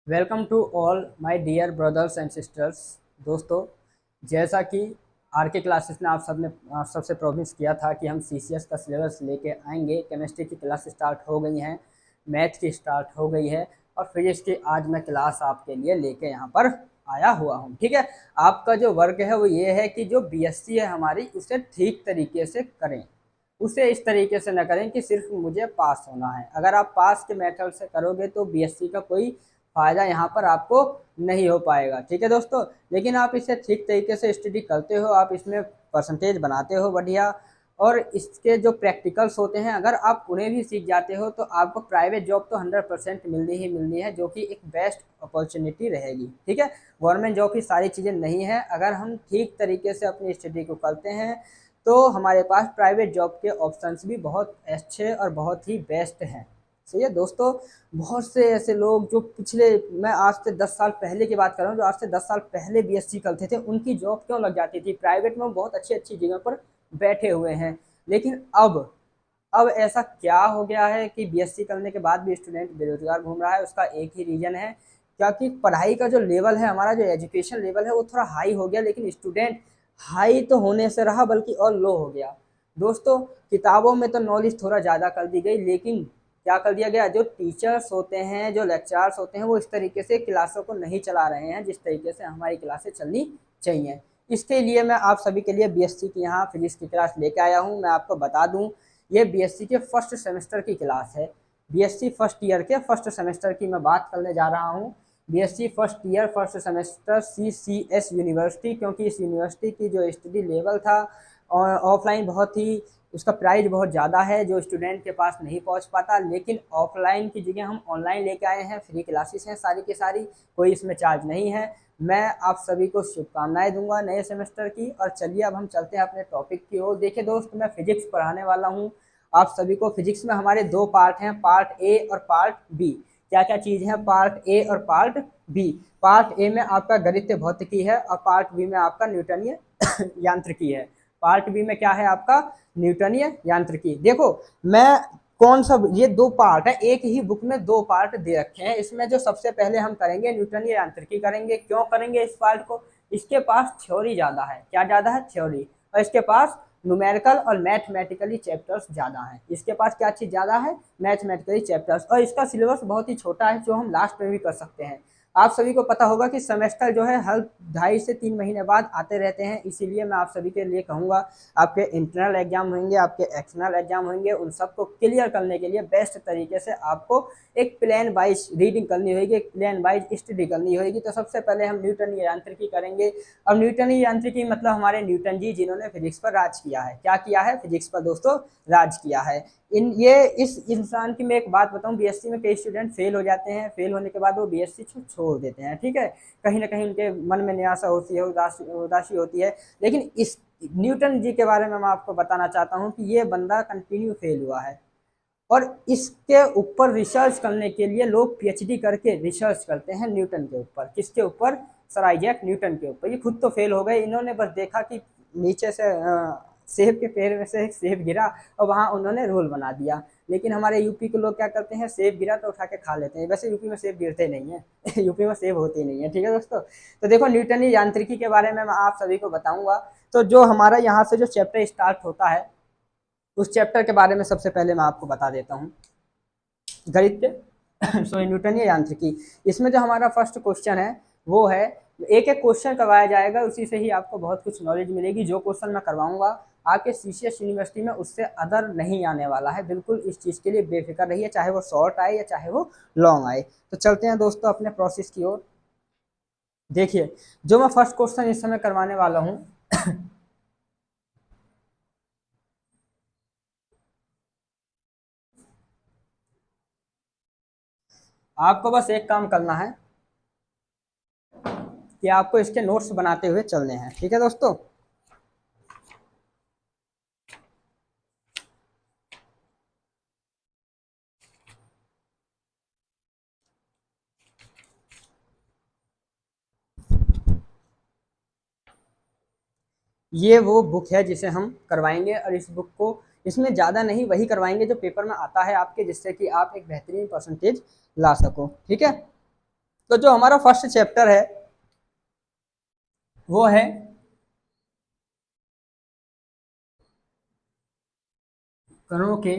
Welcome to all my dear brothers and sisters. दोस्तों, जैसा कि आर के क्लासेस ने आप सबसे प्रॉमिस किया था कि हम सीसीएस का सिलेबस लेके आएंगे। केमिस्ट्री की क्लास स्टार्ट हो गई हैं, मैथ की स्टार्ट हो गई है और फिजिक्स की आज मैं क्लास आपके लिए लेके यहाँ पर आया हुआ हूँ। ठीक है, आपका जो वर्क है वो ये है कि जो बीएससी है हमारी उसे ठीक तरीके से करें। उसे इस तरीके से न करें कि सिर्फ मुझे पास होना है। अगर आप पास के मेथड से करोगे तो बीएससी का कोई फ़ायदा यहाँ पर आपको नहीं हो पाएगा। ठीक है दोस्तों, लेकिन आप इसे ठीक तरीके से स्टडी करते हो, आप इसमें परसेंटेज बनाते हो बढ़िया, और इसके जो प्रैक्टिकल्स होते हैं अगर आप उन्हें भी सीख जाते हो तो आपको प्राइवेट जॉब तो 100% मिलनी ही मिलनी है, जो कि एक बेस्ट अपॉर्चुनिटी रहेगी। ठीक है, गवर्नमेंट जॉब की सारी चीज़ें नहीं है। अगर हम ठीक तरीके से अपनी स्टडी को करते हैं तो हमारे पास प्राइवेट जॉब के ऑप्शंस भी बहुत अच्छे और बहुत ही बेस्ट हैं। सही है दोस्तों, बहुत से ऐसे लोग जो पिछले, मैं आज से 10 साल पहले की बात कर रहा हूँ, जो आज से 10 साल पहले बीएससी करते थे उनकी जॉब क्यों लग जाती थी प्राइवेट में, बहुत अच्छी अच्छी जगह पर बैठे हुए हैं। लेकिन अब ऐसा क्या हो गया है कि बीएससी करने के बाद भी स्टूडेंट बेरोजगार घूम रहा है? उसका एक ही रीजन है, क्योंकि पढ़ाई का जो लेवल है, हमारा जो एजुकेशन लेवल है वो थोड़ा हाई हो गया, लेकिन स्टूडेंट हाई तो होने से रहा बल्कि और लो हो गया। दोस्तों, किताबों में तो नॉलेज थोड़ा ज़्यादा कर दी गई, लेकिन क्या कर दिया गया, जो टीचर्स होते हैं, जो लेक्चरर्स होते हैं, वो इस तरीके से क्लासों को नहीं चला रहे हैं जिस तरीके से हमारी क्लासें चलनी चाहिए। इसके लिए मैं आप सभी के लिए बीएससी की यहाँ फिजिक्स की क्लास लेके आया हूँ। मैं आपको बता दूँ, ये बीएससी के फर्स्ट सेमेस्टर की क्लास है। बीएससी फर्स्ट ईयर के फर्स्ट सेमेस्टर की मैं बात करने जा रहा हूँ। BSc first year first semester CCS university, क्योंकि इस यूनिवर्सिटी की जो स्टडी लेवल था और ऑफलाइन बहुत ही, उसका प्राइस बहुत ज़्यादा है जो स्टूडेंट के पास नहीं पहुंच पाता, लेकिन ऑफलाइन की जगह हम ऑनलाइन लेके आए हैं। फ्री क्लासेस हैं सारी की सारी, कोई इसमें चार्ज नहीं है। मैं आप सभी को शुभकामनाएं दूंगा नए सेमेस्टर की। और चलिए अब हम चलते हैं अपने टॉपिक की ओर। देखिए दोस्त, मैं फिजिक्स पढ़ाने वाला हूँ आप सभी को। फिजिक्स में हमारे दो पार्ट हैं, पार्ट ए और पार्ट बी। क्या क्या चीज़ है पार्ट ए और पार्ट बी? पार्ट ए में आपका गणितीय भौतिकी है और पार्ट बी में आपका न्यूटनीय यांत्रिकी है। पार्ट बी में क्या है आपका? न्यूटनीय यांत्रिकी। देखो, मैं कौन सा, ये दो पार्ट है, एक ही बुक में दो पार्ट दे रखे हैं। इसमें जो सबसे पहले हम करेंगे न्यूटनीय यांत्रिकी करेंगे। क्यों करेंगे इस पार्ट को? इसके पास थ्योरी ज्यादा है। क्या ज्यादा है? थ्योरी। और इसके पास न्यूमेरिकल और मैथमेटिकली चैप्टर्स ज्यादा हैं। इसके पास क्या चीज ज्यादा है? Mathematically chapters. और इसका सिलेबस बहुत ही छोटा है, जो हम लास्ट में भी कर सकते हैं। आप सभी को पता होगा कि सेमेस्टर जो है हर 2.5 से 3 महीने बाद आते रहते हैं, इसीलिए मैं आप सभी के लिए कहूँगा, आपके इंटरनल एग्जाम होंगे, आपके एक्सटर्नल एग्जाम होंगे, उन सबको क्लियर करने के लिए बेस्ट तरीके से आपको एक प्लान वाइज रीडिंग करनी होगी, एक प्लान वाइज स्टडी करनी होगी। तो सबसे पहले हम न्यूटनीय यांत्रिकी करेंगे। अब न्यूटनीय यांत्रिकी मतलब हमारे न्यूटन जी, जिन्होंने फिजिक्स पर राज किया है। क्या किया है? फिजिक्स पर दोस्तों राज किया है। इस इंसान की मैं एक बात बताऊं, बीएससी में कई स्टूडेंट फेल हो जाते हैं, फेल होने के बाद वो बीएससी छोड़ देते हैं। ठीक है, कहीं ना कहीं उनके मन में निराशा होती है, उदासी होती है। लेकिन इस न्यूटन जी के बारे में मैं आपको बताना चाहता हूँ कि ये बंदा कंटिन्यू फेल हुआ है, और इसके ऊपर रिसर्च करने के लिए लोग पीएचडी करके रिसर्च करते हैं न्यूटन के ऊपर। किसके ऊपर? सर आइजैक न्यूटन के ऊपर। ये खुद तो फेल हो गए, इन्होंने बस देखा कि नीचे से सेब के पेड़ में से एक सेब गिरा और वहां उन्होंने रोल बना दिया। लेकिन हमारे यूपी के लोग क्या करते हैं, सेब गिरा तो उठा के खा लेते हैं। वैसे यूपी में सेब गिरते नहीं है यूपी में सेब होते नहीं है। ठीक है दोस्तों, तो देखो न्यूटनीय यांत्रिकी के बारे में मैं आप सभी को बताऊंगा। तो जो हमारा यहाँ से जो चैप्टर स्टार्ट होता है, उस चैप्टर के बारे में सबसे पहले मैं आपको बता देता हूँ। गणित सॉरी न्यूटनीय यांत्रिकी। इसमें जो हमारा फर्स्ट क्वेश्चन है वो है, एक एक क्वेश्चन करवाया जाएगा, उसी से ही आपको बहुत कुछ नॉलेज मिलेगी। जो क्वेश्चन मैं करवाऊंगा आपके सीसीएस यूनिवर्सिटी में उससे अदर नहीं आने वाला है। बिल्कुल इस चीज़ के लिए बेफिक्र रहिए, चाहे वो शॉर्ट आए या चाहे वो लॉन्ग आए। तो चलते हैं दोस्तों अपने प्रोसेस की ओर। देखिए, जो मैं फर्स्ट क्वेश्चन इस समय करवाने वाला हूँ आपको बस एक काम करना है कि आपको इसके नोट्स बनाते हुए चलने हैं। ठीक है दोस्तों, ये वो बुक है जिसे हम करवाएंगे, और इस बुक को, इसमें ज़्यादा नहीं वही करवाएंगे जो पेपर में आता है आपके, जिससे कि आप एक बेहतरीन परसेंटेज ला सको। ठीक है, तो जो हमारा फर्स्ट चैप्टर है वो है कणों के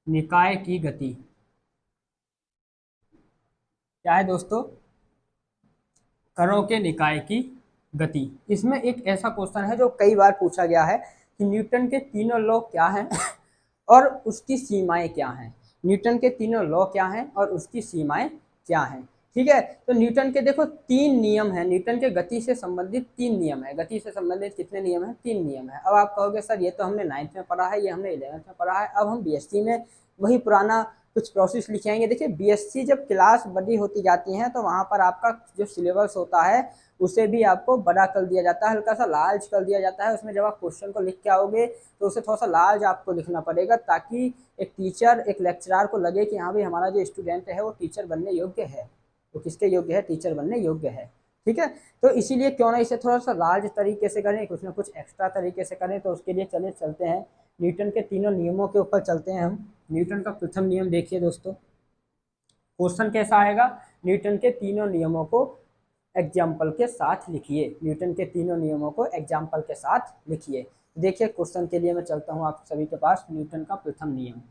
निकाय की गति। क्या है दोस्तों? कणों के निकाय की गति। इसमें एक ऐसा क्वेश्चन है जो कई बार पूछा गया है कि न्यूटन के तीनों लॉ क्या हैं और उसकी सीमाएं क्या हैं। न्यूटन के तीनों लॉ क्या हैं और उसकी सीमाएं क्या हैं। ठीक है, तो न्यूटन के देखो तीन नियम हैं। न्यूटन के गति से संबंधित तीन नियम है। गति से संबंधित कितने नियम हैं? तीन नियम है। अब आप कहोगे सर ये तो हमने 9th में पढ़ा है, ये हमने 11th में पढ़ा है, अब हम बीएससी में वही पुराना कुछ प्रोसेस लिखे आएंगे। देखिए बीएससी जब क्लास बड़ी होती जाती है तो वहाँ पर आपका जो सिलेबस होता है उसे भी आपको बड़ा कर दिया जाता है, हल्का सा लार्ज कर दिया जाता है। उसमें जब आप क्वेश्चन को लिख के आओगे तो उसे थोड़ा सा लार्ज आपको लिखना पड़ेगा, ताकि एक टीचर, एक लेक्चरर को लगे कि हाँ भाई हमारा जो स्टूडेंट है वो टीचर बनने योग्य है। वो किसके योग्य है? टीचर बनने योग्य है। ठीक है, तो इसीलिए क्यों ना इसे थोड़ा सा लार्ज तरीके से करें, कुछ ना कुछ एक्स्ट्रा तरीके से करें। तो उसके लिए चलते हैं न्यूटन के तीनों नियमों के ऊपर चलते हैं हम। न्यूटन का प्रथम नियम देखिए दोस्तों, क्वेश्चन कैसा आएगा? न्यूटन के तीनों नियमों को एग्जाम्पल के साथ लिखिए। न्यूटन के तीनों नियमों को एग्जाम्पल के साथ लिखिए। देखिए क्वेश्चन के लिए मैं चलता हूँ आप सभी के पास। न्यूटन का प्रथम नियम,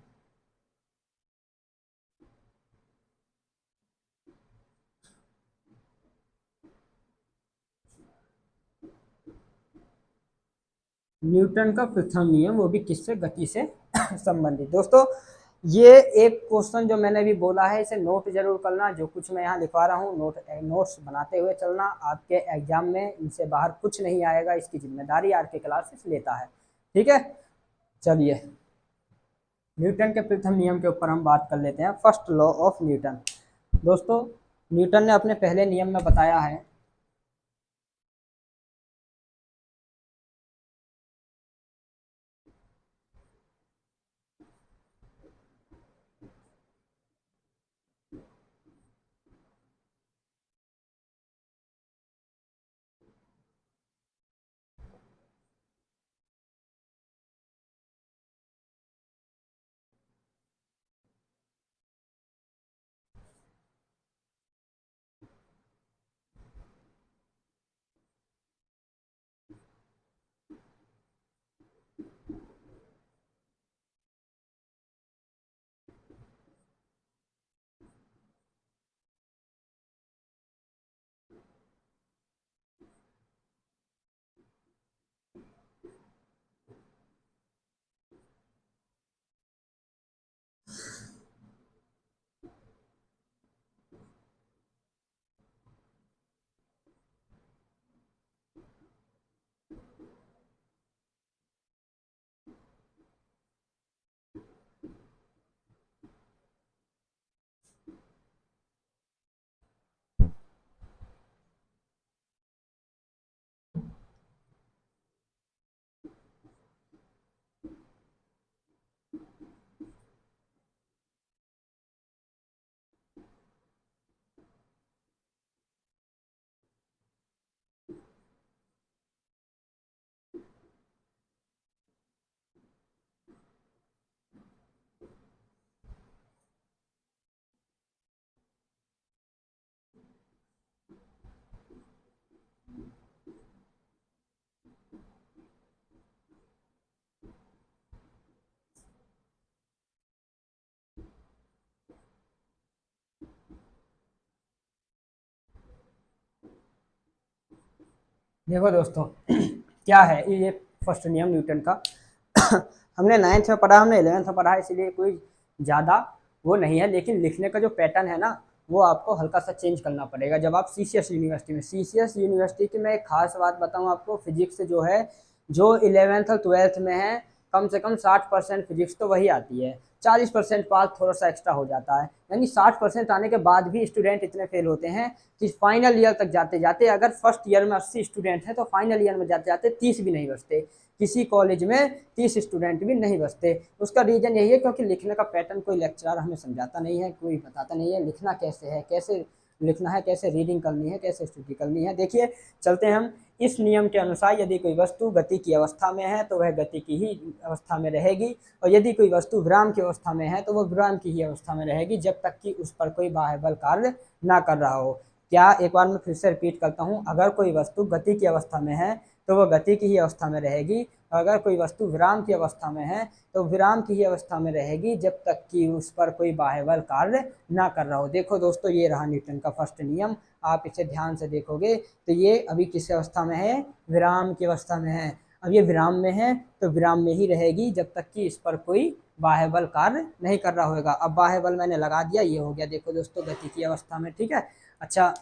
न्यूटन का प्रथम नियम, वो भी किससे? गति से संबंधित। दोस्तों ये एक क्वेश्चन जो मैंने अभी बोला है इसे नोट जरूर करना। जो कुछ मैं यहाँ लिखवा रहा हूँ नोट्स बनाते हुए चलना। आपके एग्जाम में इनसे बाहर कुछ नहीं आएगा, इसकी जिम्मेदारी आरके क्लासेस लेता है। ठीक है, चलिए न्यूटन के प्रथम नियम के ऊपर हम बात कर लेते हैं। First law of Newton. दोस्तों न्यूटन ने अपने पहले नियम में बताया है देखो दोस्तों क्या है ये फर्स्ट नियम न्यूटन का। हमने 9th में पढ़ा, हमने 11th में पढ़ा, इसीलिए कोई ज़्यादा वो नहीं है। लेकिन लिखने का जो पैटर्न है ना वो आपको हल्का सा चेंज करना पड़ेगा। जब आप सीसीएस यूनिवर्सिटी में, सीसीएस यूनिवर्सिटी की मैं एक खास बात बताऊं आपको, फिजिक्स जो है जो 11th और 12th में है कम से कम 60% फिजिक्स तो वही आती है। 40% पास थोड़ा सा एक्स्ट्रा हो जाता है। यानी 60% आने के बाद भी स्टूडेंट इतने फेल होते हैं कि फाइनल ईयर तक जाते जाते, अगर फर्स्ट ईयर में 80 स्टूडेंट हैं तो फाइनल ईयर में जाते जाते 30 भी नहीं बचते। किसी कॉलेज में 30 स्टूडेंट भी नहीं बचते। उसका रीज़न यही है क्योंकि लिखने का पैटर्न कोई लेक्चरर हमें समझाता नहीं है, कोई बताता नहीं है लिखना कैसे है, कैसे लिखना है, कैसे रीडिंग करनी है, कैसे स्टडी करनी है। देखिए चलते हैं हम। इस नियम के अनुसार यदि कोई वस्तु गति की अवस्था में है तो वह गति की ही अवस्था में रहेगी, और यदि कोई वस्तु विराम की अवस्था में है तो वह विराम की ही अवस्था में रहेगी जब तक कि उस पर कोई बाह्य बल कार्य ना कर रहा हो। क्या, एक बार मैं फिर से रिपीट करता हूँ, अगर कोई वस्तु गति की अवस्था में है तो वह गति की ही अवस्था में रहेगी, अगर कोई वस्तु विराम की अवस्था में है तो विराम की ही अवस्था में रहेगी जब तक कि उस पर कोई बाह्य बल कार्य ना कर रहा हो। देखो दोस्तों, ये रहा न्यूटन का फर्स्ट नियम। आप इसे ध्यान से देखोगे तो ये अभी किस अवस्था में है, विराम की अवस्था में है। अब ये विराम में है तो विराम में ही रहेगी जब तक कि इस पर कोई बाह्य बल कार्य नहीं कर रहा होगा। अब बाह्य बल मैंने लगा दिया, ये हो गया देखो दोस्तों गति की अवस्था में, ठीक है। अच्छा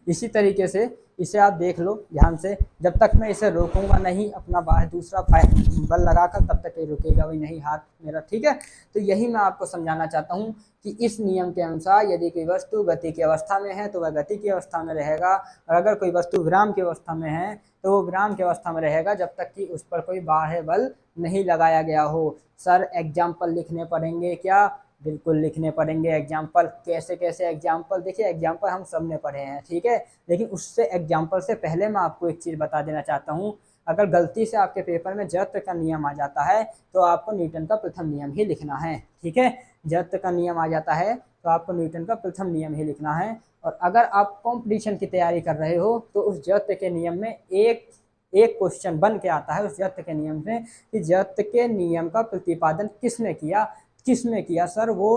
इसी तरीके से इसे आप देख लो ध्यान से, जब तक मैं इसे रोकूंगा नहीं अपना बाहर दूसरा बल लगाकर, तब तक ये रुकेगा भी नहीं हाथ मेरा, ठीक है। तो यही मैं आपको समझाना चाहता हूँ कि इस नियम के अनुसार यदि कोई वस्तु गति की अवस्था में है तो वह गति की अवस्था में रहेगा, और अगर कोई वस्तु विराम की अवस्था में है तो वो विराम की अवस्था में रहेगा जब तक कि उस पर कोई बाह्य बल नहीं लगाया गया हो। सर एग्जाम्पल लिखने पड़ेंगे क्या? बिल्कुल लिखने पड़ेंगे एग्जाम्पल। कैसे कैसे एग्जाम्पल? देखिए एग्जाम्पल हम सब ने पढ़े हैं, ठीक है, लेकिन उससे एग्जाम्पल से पहले मैं आपको एक चीज़ बता देना चाहता हूँ। अगर गलती से आपके पेपर में जड़त्व का नियम आ जाता है तो आपको न्यूटन का प्रथम नियम ही लिखना है, ठीक है। जड़त्व का नियम आ जाता है तो आपको न्यूटन का प्रथम नियम ही लिखना है। और अगर आप कॉम्पिटिशन की तैयारी कर रहे हो तो उस जड़त्व के नियम में एक एक क्वेश्चन बन के आता है उस जड़त्व के नियम से कि जड़त्व के नियम का प्रतिपादन किसने किया? किसने किया सर? वो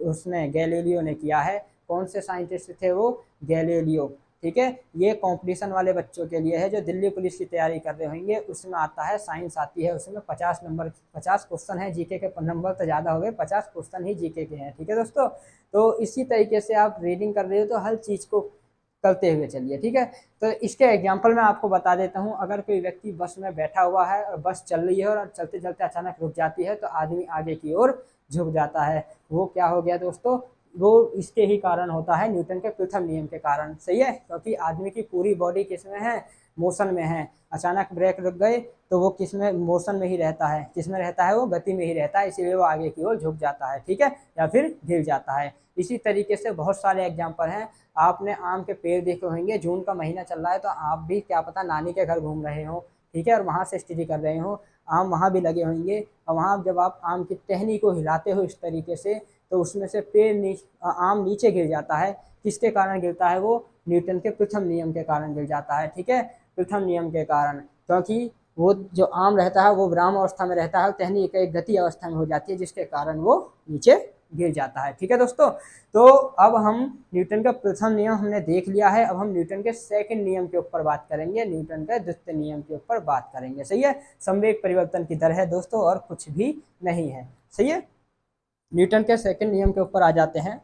उसने गैलीलियो ने किया है। कौन से साइंटिस्ट थे वो? गैलीलियो, ठीक है। ये कंपटीशन वाले बच्चों के लिए है जो दिल्ली पुलिस की तैयारी कर रहे होंगे, उसमें आता है, साइंस आती है, उसमें 50 नंबर 50 क्वेश्चन है। जीके के नंबर तो ज़्यादा हो गए, 50 क्वेश्चन ही जीके के हैं, ठीक है दोस्तों। तो इसी तरीके से आप रीडिंग कर रहे हो तो हर चीज़ को करते हुए चलिए, ठीक है। तो इसके एग्जाम्पल मैं आपको बता देता हूँ। अगर कोई व्यक्ति बस में बैठा हुआ है और बस चल रही है और चलते चलते अचानक रुक जाती है तो आदमी आगे की ओर झुक जाता है। वो क्या हो गया दोस्तों? वो इसके ही कारण होता है, न्यूटन के प्रथम नियम के कारण, सही है। क्योंकि आदमी की पूरी बॉडी किसमें है? मोशन में है। अचानक ब्रेक रुक गए तो वो किसमें? मोशन में ही रहता है। किसमें रहता है? वो गति में ही रहता है, इसीलिए वो आगे की ओर झुक जाता है, ठीक है, या फिर गिर जाता है। इसी तरीके से बहुत सारे एग्जाम्पल हैं। आपने आम के पेड़ देखे होंगे, जून का महीना चल रहा है तो आप भी क्या पता नानी के घर घूम रहे हो, ठीक है, और वहाँ से स्टडी कर रहे हो, आम वहाँ भी लगे होंगे, और वहाँ जब आप आम की टहनी को हिलाते हो इस तरीके से तो उसमें से आम नीचे गिर जाता है। किसके कारण गिरता है? वो न्यूटन के प्रथम नियम के कारण गिर जाता है, ठीक है, प्रथम नियम के कारण। क्योंकि वो जो आम रहता है वो विराम अवस्था में रहता है, टहनी एक गति अवस्था में हो जाती है जिसके कारण वो नीचे गिर जाता है, ठीक है दोस्तों। तो अब हम न्यूटन का प्रथम नियम हमने देख लिया है, अब हम न्यूटन के सेकंड नियम के ऊपर बात करेंगे, न्यूटन के द्वितीय नियम के ऊपर बात करेंगे, सही है। संवेग परिवर्तन की दर है दोस्तों, और कुछ भी नहीं है, सही है। न्यूटन के सेकंड नियम के ऊपर आ जाते हैं।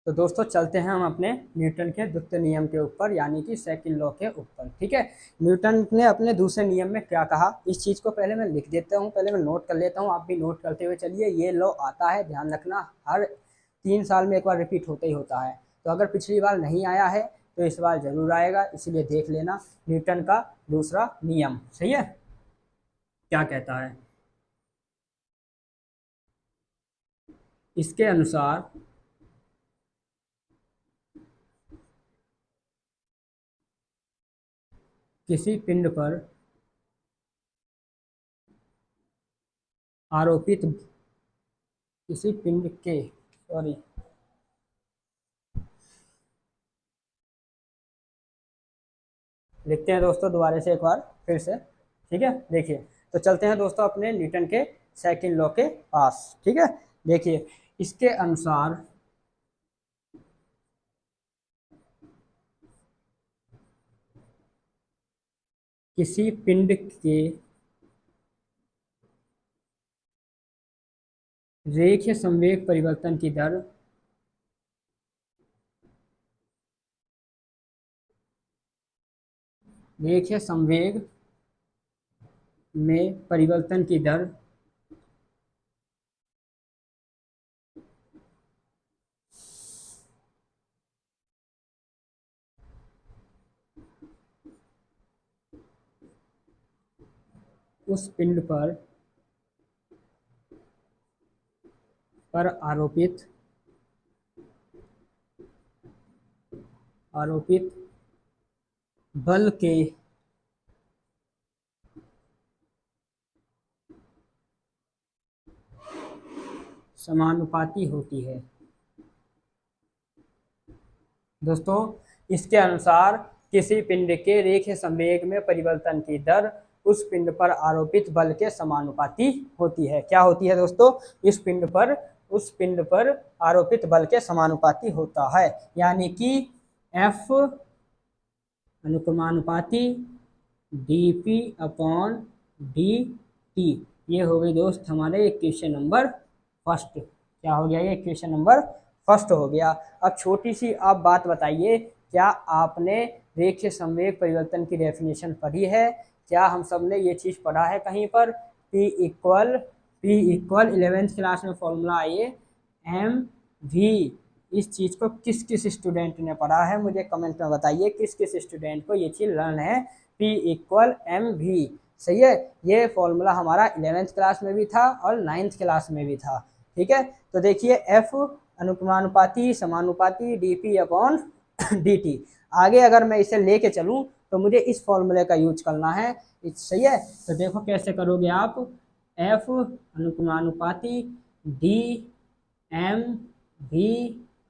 तो दोस्तों चलते हैं हम अपने न्यूटन के द्वितीय नियम के ऊपर, यानी कि सेकंड लॉ के ऊपर, ठीक है। न्यूटन ने अपने दूसरे नियम में क्या कहा, इस चीज़ को पहले मैं लिख देता हूँ, पहले मैं नोट कर लेता हूँ, आप भी नोट करते हुए चलिए। ये लॉ आता है, ध्यान रखना, हर 3 साल में एक बार रिपीट होता ही होता है। तो अगर पिछली बार नहीं आया है तो इस बार जरूर आएगा, इसीलिए देख लेना। न्यूटन का दूसरा नियम, सही है, क्या कहता है? इसके अनुसार किसी पिंड पर आरोपित किसी पिंड के, सॉरी, लिखते हैं दोस्तों दोबारा से एक बार फिर से, ठीक है। देखिए, तो चलते हैं दोस्तों अपने न्यूटन के सेकंड लॉ के पास। ठीक है, देखिए इसके अनुसार किसी पिंड के रेखीय संवेग परिवर्तन की दर रेखीय संवेग में परिवर्तन की दर उस पिंड पर आरोपित बल के समानुपाती होती है। दोस्तों, इसके अनुसार किसी पिंड के रेखीय संवेग में परिवर्तन की दर उस पिंड पर आरोपित बल के समानुपाती होती है। क्या होती है दोस्तों? उस पिंड पर आरोपित बल के समानुपाती होता है, यानी कि F अनुक्रमानुपाती dP अपॉन dt। ये हो गई दोस्त हमारे इक्वेशन नंबर फर्स्ट। क्या हो गया? ये इक्वेशन नंबर फर्स्ट हो गया। अब छोटी सी आप बात बताइए, क्या आपने रेखीय संवेग परिवर्तन की डेफिनेशन पढ़ी है? क्या हम सब ने ये चीज़ पढ़ा है कहीं पर? P इक्वल 11th क्लास में फॉर्मूला आइए mv। इस चीज़ को किस किस स्टूडेंट ने पढ़ा है? मुझे कमेंट में बताइए किस किस स्टूडेंट को ये चीज़ लर्न है। P इक्वल mv, सही है। ये फॉर्मूला हमारा 11th क्लास में भी था और 9th क्लास में भी था। ठीक है, तो देखिए F अनुक्रमानुपाती समानुपाती dP अपॉन dt। आगे अगर मैं इसे लेके चलूं तो मुझे इस फॉर्मूले का यूज करना है, सही है। तो देखो कैसे करोगे आप, F अनुक्रमानुपाती dmv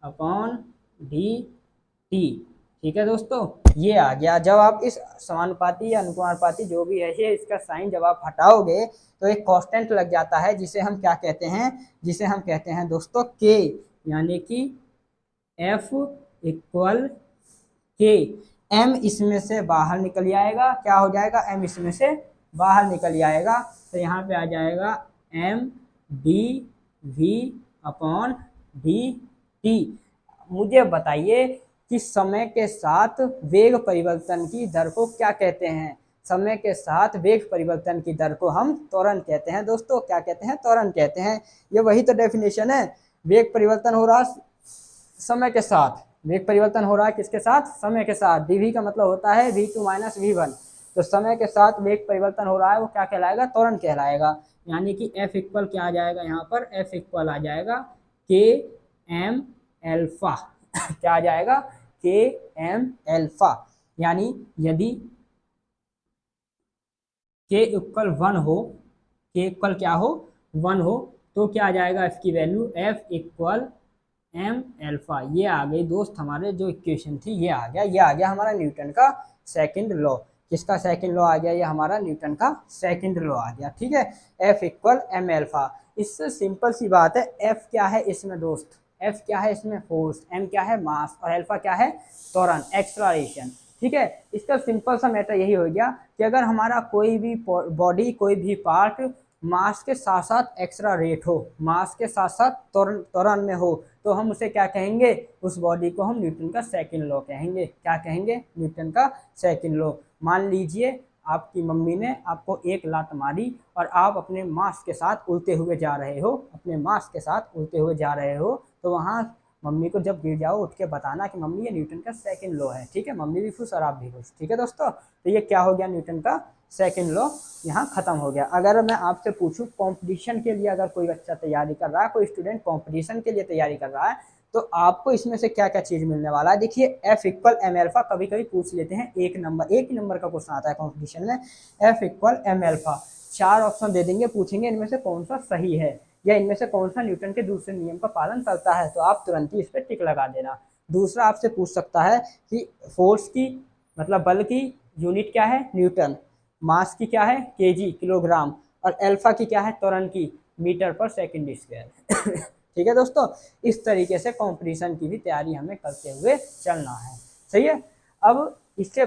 अपॉन dt। ठीक है दोस्तों, ये आ गया। जब आप इस समानुपाती या अनुक्रमानुपाती जो भी है ये इसका साइन जब आप हटाओगे तो एक कांस्टेंट लग जाता है, जिसे हम क्या कहते हैं दोस्तों k, यानी कि F इक्वल k। m इसमें से बाहर निकल जाएगा, क्या हो जाएगा? m इसमें से बाहर निकल जाएगा, तो यहाँ पे आ जाएगा m dv अपॉन dt। मुझे बताइए कि समय के साथ वेग परिवर्तन की दर को क्या कहते हैं? समय के साथ वेग परिवर्तन की दर को हम त्वरण कहते हैं दोस्तों। क्या कहते हैं? त्वरण कहते हैं। ये वही तो डेफिनेशन है। वेग परिवर्तन हो रहा समय के साथ, वेग परिवर्तन हो रहा है किसके साथ? समय के साथ। dv का मतलब होता है v2 माइनस v1। तो समय के साथ वेग परिवर्तन हो रहा है, वो क्या कहलाएगा? त्वरण कहलाएगा। यानी कि F इक्वल क्या आ जाएगा? यहाँ पर F इक्वल आ जाएगा km एल्फा। क्या आ जाएगा? km alpha. यानी यदि k इक्वल 1 हो, k इक्वल क्या हो? 1 हो, तो क्या आ जाएगा इसकी value? F equal m alpha. ये आ गई दोस्त हमारे जो इक्वेशन थी, ये आ गया हमारा न्यूटन का सेकंड लॉ। किसका सेकंड लॉ आ गया? ये हमारा न्यूटन का सेकंड लॉ आ गया। ठीक है, F इक्वल m एल्फा। इससे सिंपल सी बात है, F क्या है इसमें दोस्त? F क्या है इसमें? फोर्स। m क्या है? मास। और एल्फा क्या है? त्वरण, एक्सलरेशन। ठीक है, इसका सिंपल सा मैटर यही हो गया कि अगर हमारा कोई भी बॉडी, कोई भी पार्ट मास के साथ साथ एक्सलरेट हो, मास के साथ साथ त्वरण में हो, तो हम उसे क्या कहेंगे? उस बॉडी को हम न्यूटन का सेकंड लॉ कहेंगे। क्या कहेंगे? न्यूटन का सेकंड लॉ। मान लीजिए आपकी मम्मी ने आपको एक लात मारी और आप अपने मास के साथ उड़ते हुए जा रहे हो, तो वहाँ मम्मी को जब गिर जाओ उठ के बताना कि मम्मी ये न्यूटन का सेकंड लॉ है। ठीक है, मम्मी भी खुश और आप भी खुश। ठीक है दोस्तों, तो ये क्या हो गया? न्यूटन का सेकंड लॉ यहाँ खत्म हो गया। अगर मैं आपसे पूछूं कंपटीशन के लिए, अगर कोई बच्चा तैयारी कर रहा है, कोई स्टूडेंट कंपटीशन के लिए तैयारी कर रहा है, तो आपको इसमें से क्या क्या चीज मिलने वाला है? देखिए F इक्वल m एल्फा कभी कभी पूछ लेते हैं, एक ही नंबर का क्वेश्चन आता है कंपटीशन में। F equal m alpha, 4 option दे देंगे, पूछेंगे इनमें से कौन सा सही है या इनमें से कौन सा न्यूटन के दूसरे नियम का पालन करता है, तो आप तुरंत ही इस पर टिक लगा देना। दूसरा आपसे पूछ सकता है कि फोर्स की मतलब बल की यूनिट क्या है? न्यूटन। मास की क्या है? KG, kilogram. और अल्फा की क्या है, त्वरण की, मीटर पर सेकंड स्क्वायर। ठीक है दोस्तों, इस तरीके से कंपटीशन की भी तैयारी हमें करते हुए चलना है। सही है। अब इसके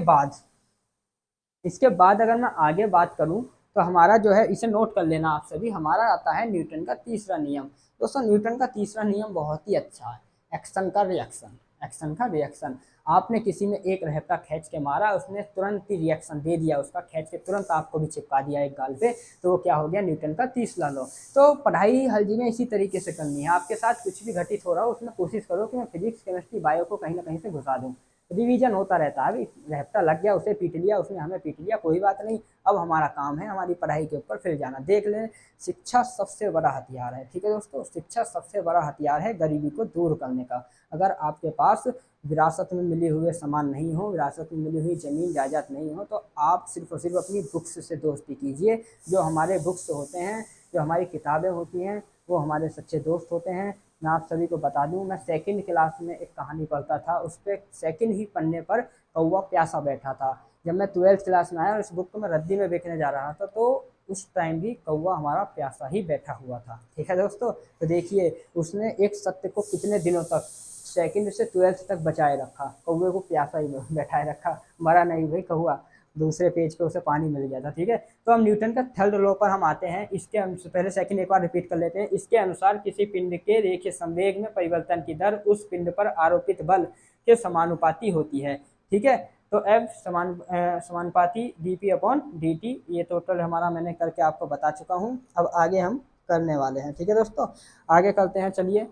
बाद अगर मैं आगे बात करूं तो हमारा जो है, इसे नोट कर लेना आप सभी, हमारा आता है न्यूटन का तीसरा नियम। दोस्तों न्यूटन का तीसरा नियम बहुत ही अच्छा है, एक्शन का रिएक्शन। एक्शन का रिएक्शन, आपने किसी में एक रैपटा खींच के मारा, उसने तुरंत ही रिएक्शन दे दिया, उसका खींच के तुरंत आपको भी चिपका दिया एक गाल पे, तो वो क्या हो गया, न्यूटन का तीसरा लॉ। तो पढ़ाई हर जगह इसी तरीके से करनी है, आपके साथ कुछ भी घटित हो रहा हो उसमें कोशिश करो कि मैं फिजिक्स केमिस्ट्री बायो को कहीं ना कहीं से घुसा दूँ। रिवीजन होता रहता है, अभी रेफ्टा लग गया, उसे पीट लिया, उसने हमें पीट लिया, कोई बात नहीं। अब हमारा काम है हमारी पढ़ाई के ऊपर फिर जाना। देख लें, शिक्षा सबसे बड़ा हथियार है। ठीक है दोस्तों, शिक्षा सबसे बड़ा हथियार है गरीबी को दूर करने का। अगर आपके पास विरासत में मिले हुए सामान नहीं हो, विरासत में मिली हुई जमीन जायदाद नहीं हो, तो आप सिर्फ और सिर्फ अपनी बुक्स से दोस्ती कीजिए। जो हमारे बुक्स होते हैं, जो हमारी किताबें होती हैं, वो हमारे सच्चे दोस्त होते हैं। मैं आप सभी को बता दूं, मैं सेकंड क्लास में एक कहानी पढ़ता था, उस पर सेकंड ही पन्ने पर कौवा प्यासा बैठा था। जब मैं 12th क्लास में आया और इस बुक को मैं रद्दी में बेचने जा रहा था, तो उस टाइम भी कौवा हमारा प्यासा ही बैठा हुआ था। ठीक है दोस्तों, तो देखिए उसने एक सत्य को कितने दिनों तक, सेकंड से 12th तक बचाए रखा, कौवे को प्यासा ही बैठाए रखा, मरा नहीं भाई कौवा, दूसरे पेज पे उसे पानी मिल गया था। ठीक है, तो हम न्यूटन का थर्ड लॉ पर हम आते हैं। इसके पहले सेकंड एक बार रिपीट कर लेते हैं। इसके अनुसार किसी पिंड के रेखीय संवेग में परिवर्तन की दर उस पिंड पर आरोपित बल के समानुपाती होती है। ठीक है, तो एफ समानुपाती dp अपॉन dt, ये टोटल हमारा मैंने करके आपको बता चुका हूँ। अब आगे हम करने वाले हैं। ठीक है दोस्तों, आगे करते हैं, चलिए।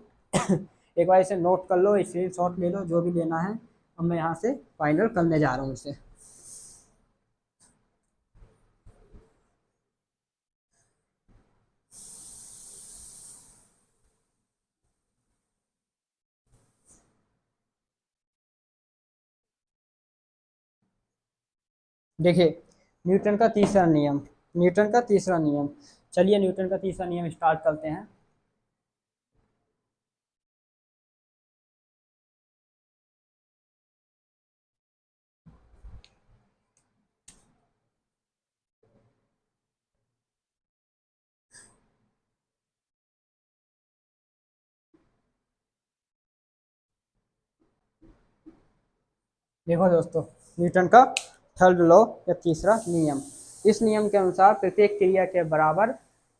एक बार इसे नोट कर लो, स्क्रीन शॉट ले लो, जो भी लेना है। अब मैं यहाँ से फाइनल करने जा रहा हूँ इसे। देखिए, न्यूटन का तीसरा नियम, न्यूटन का तीसरा नियम, चलिए न्यूटन का तीसरा नियम स्टार्ट करते हैं। देखो दोस्तों, न्यूटन का थर्ड लॉ या तीसरा नियम, इस नियम के अनुसार प्रत्येक क्रिया के बराबर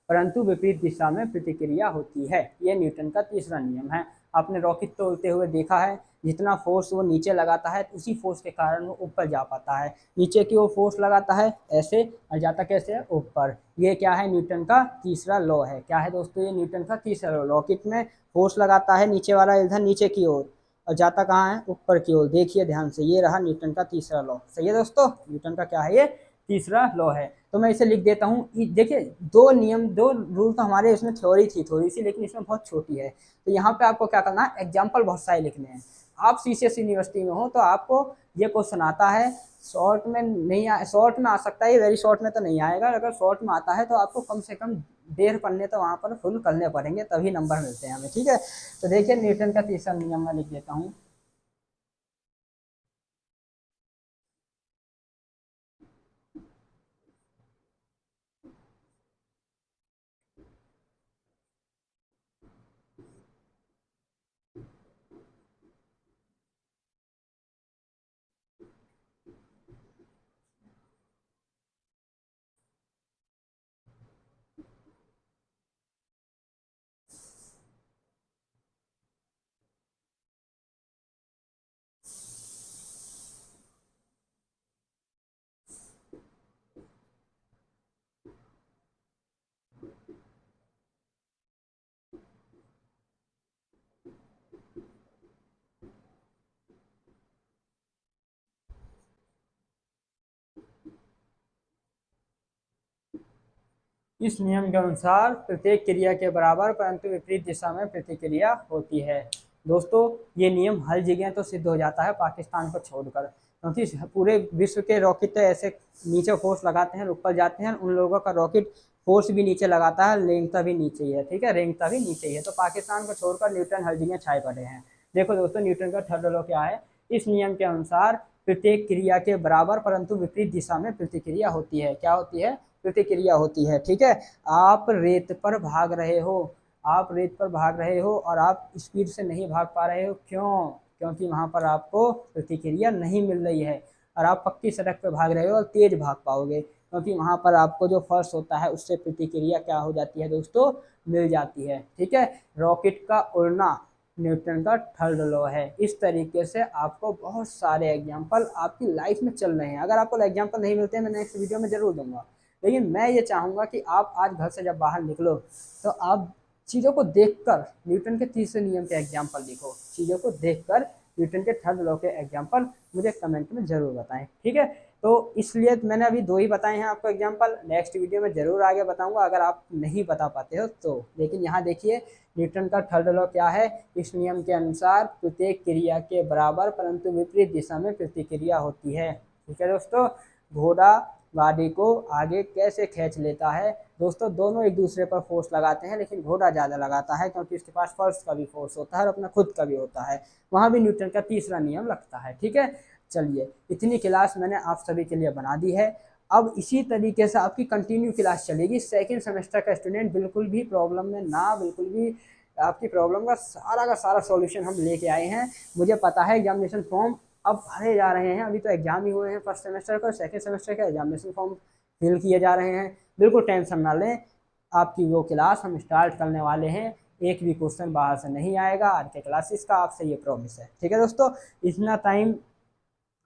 परंतु विपरीत दिशा में प्रतिक्रिया होती है। यह न्यूटन का तीसरा नियम है। आपने रॉकेट तो उड़ते हुए देखा है, जितना फोर्स वो नीचे लगाता है उसी फोर्स के कारण वो ऊपर जा पाता है। नीचे की वो फोर्स लगाता है ऐसे, और जाता कैसे है, ऊपर। ये क्या है, न्यूटन का तीसरा लॉ है। क्या है दोस्तों, ये न्यूटन का तीसरा लॉ। रॉकेट में फोर्स लगाता है नीचे वाला इधर नीचे की ओर, और जाता कहाँ है, ऊपर की ओर। देखिए ध्यान से, ये रहा न्यूटन का तीसरा लॉ। सही है दोस्तों, न्यूटन का क्या है, ये तीसरा लॉ है। तो मैं इसे लिख देता हूँ। देखिए, दो नियम, दो रूल तो हमारे इसमें थ्योरी थी थोड़ी सी, लेकिन इसमें बहुत छोटी है। तो यहाँ पे आपको क्या करना है, एग्जाम्पल बहुत सारे लिखने हैं। आप सीसीएस यूनिवर्सिटी में हो तो आपको ये क्वेश्चन आता है, शॉर्ट में नहीं आ, शॉर्ट में आ सकता है, ये वेरी शॉर्ट में तो नहीं आएगा। अगर शॉर्ट में आता है तो आपको कम से कम 1.5 पन्ने तो वहाँ पर फुल करने पड़ेंगे, तभी नंबर मिलते हैं हमें। ठीक है, तो देखिए न्यूटन का तीसरा नियम मैं लिख देता हूँ। इस नियम के अनुसार प्रत्येक क्रिया के बराबर परंतु विपरीत दिशा में प्रतिक्रिया होती है। दोस्तों, ये नियम हर जगह तो सिद्ध हो जाता है पाकिस्तान को छोड़कर, क्योंकि पूरे विश्व के रॉकेट तो ऐसे नीचे फोर्स लगाते हैं, ऊपर जाते हैं। उन लोगों का रॉकेट फोर्स भी नीचे लगाता है, रेंगता भी नीचे ही है। ठीक है, रेंगता भी नीचे ही है। तो पाकिस्तान को छोड़कर न्यूटन हर जगह छाए पड़े हैं। देखो दोस्तों, न्यूटन का थर्ड लॉ क्या है, इस नियम के अनुसार प्रत्येक क्रिया के बराबर परंतु विपरीत दिशा में प्रतिक्रिया होती है। क्या होती है, प्रतिक्रिया होती है। ठीक है, आप रेत पर भाग रहे हो, आप रेत पर भाग रहे हो और आप स्पीड से नहीं भाग पा रहे हो, क्यों? क्योंकि वहाँ पर आपको प्रतिक्रिया नहीं मिल रही है। और आप पक्की सड़क पर भाग रहे हो और तेज भाग पाओगे, क्योंकि वहाँ पर आपको जो फर्श होता है उससे प्रतिक्रिया क्या हो जाती है दोस्तों, मिल जाती है। ठीक है, रॉकेट का उड़ना न्यूटन का थर्ड लॉ है। इस तरीके से आपको बहुत सारे एग्जाम्पल आपकी लाइफ में चल रहे हैं। अगर आपको एग्जाम्पल नहीं मिलते हैं मैं नेक्स्ट वीडियो में जरूर दूंगा, लेकिन मैं ये चाहूँगा कि आप आज घर से जब बाहर निकलो तो आप चीज़ों को देखकर न्यूटन के तीसरे नियम के एग्जाम्पल लिखो, चीज़ों को देखकर न्यूटन के थर्ड लॉ के एग्जाम्पल मुझे कमेंट में ज़रूर बताएं। ठीक है, तो इसलिए मैंने अभी 2 ही बताए हैं आपको एग्जाम्पल, नेक्स्ट वीडियो में ज़रूर आगे बताऊंगा अगर आप नहीं बता पाते हो तो। लेकिन यहाँ देखिए न्यूटन का थर्ड लॉ क्या है, इस नियम के अनुसार प्रत्येक क्रिया के बराबर परंतु विपरीत दिशा में प्रतिक्रिया होती है। ठीक है दोस्तों, घोड़ा गाड़ी को आगे कैसे खींच लेता है? दोस्तों दोनों एक दूसरे पर फोर्स लगाते हैं, लेकिन घोड़ा ज़्यादा लगाता है क्योंकि उसके पास फर्श का भी फोर्स होता है और अपना खुद का भी होता है। वहाँ भी न्यूटन का तीसरा नियम लगता है। ठीक है, चलिए इतनी क्लास मैंने आप सभी के लिए बना दी है। अब इसी तरीके से आपकी कंटिन्यू क्लास चलेगी। सेकेंड सेमेस्टर का स्टूडेंट बिल्कुल भी प्रॉब्लम में ना, बिल्कुल भी आपकी प्रॉब्लम का सारा सॉल्यूशन हम लेके आए हैं। मुझे पता है एग्जामिनेशन फॉर्म अब भरे जा रहे हैं, अभी तो एग्जाम ही हुए हैं फर्स्ट सेमेस्टर का, सेकेंड सेमेस्टर का एग्जामिनेशन फॉर्म फिल किए जा रहे हैं। बिल्कुल टेंशन ना लें, आपकी वो क्लास हम स्टार्ट करने वाले हैं, एक भी क्वेश्चन बाहर से नहीं आएगा आज के क्लासेस का, आपसे ये प्रॉमिस है। ठीक है दोस्तों, इतना टाइम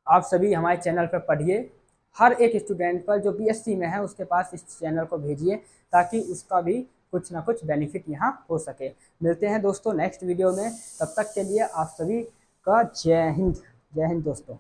आप सभी हमारे चैनल पर पढ़िए, हर एक स्टूडेंट पर जो बीएससी में है उसके पास इस चैनल को भेजिए ताकि उसका भी कुछ ना कुछ बेनिफिट यहाँ हो सके। मिलते हैं दोस्तों नेक्स्ट वीडियो में, तब तक के लिए आप सभी का जय हिंद। जय हिंद दोस्तों।